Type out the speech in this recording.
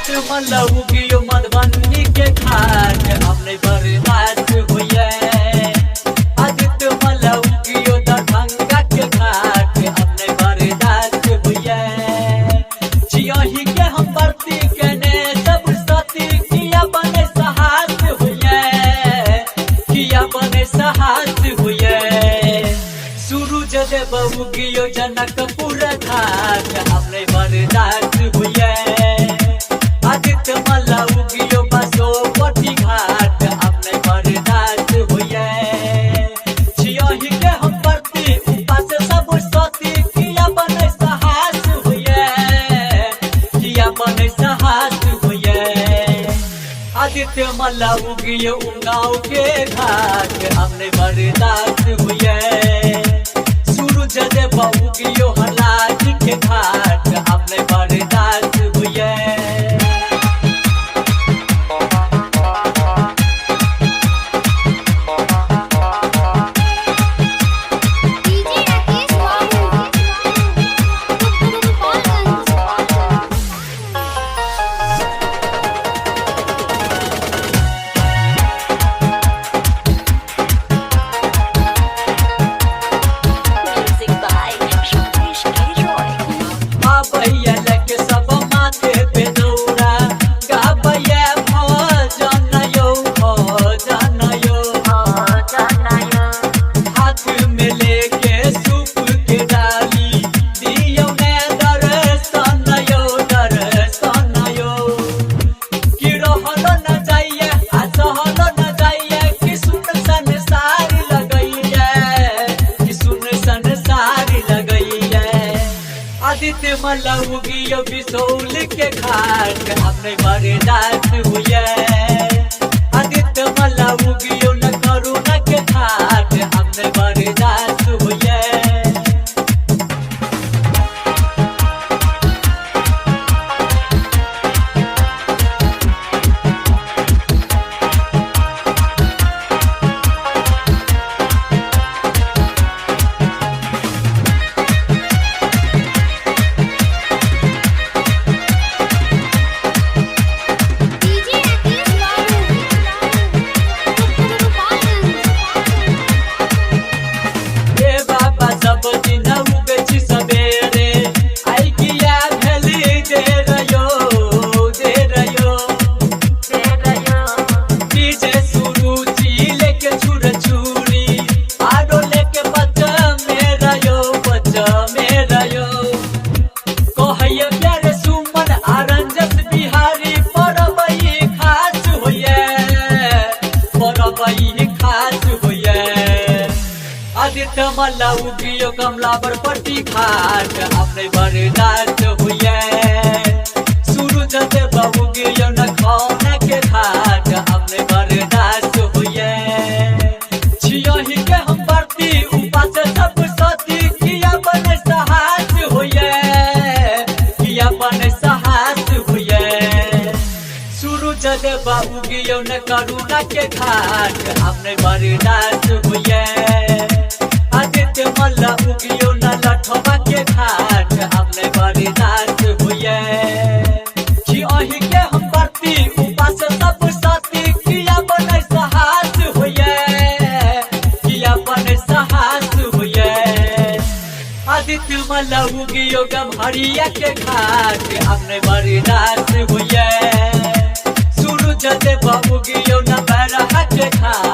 आदित्य मलौगियो मधुबनी के घाट हमने बर्दाश्त हुए। आदित्य मलौगियो दरभंगा के घाट हमने बर्दाश्त हुए। जियही के हम बरती केने सब सती किया बने सहास हुए, किया बने सहास हुए। सूरज देव उगियो जनकपुर घाट हमने बर्दाश्त हुए। आदित्य मलौगियो बसोपटी घाट हमने बर्दाश्त हुए। जियही के हम बरती उपास सब सती किया बने सहास हुए, किया बने सहास हुए। आदित्य मलौगियो उन्नाव के घाट हमने बर्दाश्त हुए। सूरज देव उगियो हलाजी के घाट हमने बर्दाश्त हुए। आदित्य मलौगियो बिसौल के घाट हमने बर्दाश्त हुए। आदित्य मलौगियो नकरुणा के घाट हमने बर्दाश्त हुए। आदित्य मलौगियो कमलाबरपट्टी घाट हमने बर्दाश्त हुए। सूरज देव उगियो नखौना के घाट हमने बर्दाश्त हुए। जियही के हम बरती उपास सब सती किया बने सहास हुए, किया बने सहास हुए। सूरज देव उगियो नकरुणा के घाट हमने बर्दाश्त हुए। आदित्य मलौगियो लठवा के घाट हमने बर्दाश्त हुए। जियही के हम बरती उपास सब सती किया बने सहास हुए, किया बने सहास हुए। आदित्य मलौगियो गम्हरिया के घाट हमने बर्दाश्त हुए। सूरज देव उगियो नवरहा के घाट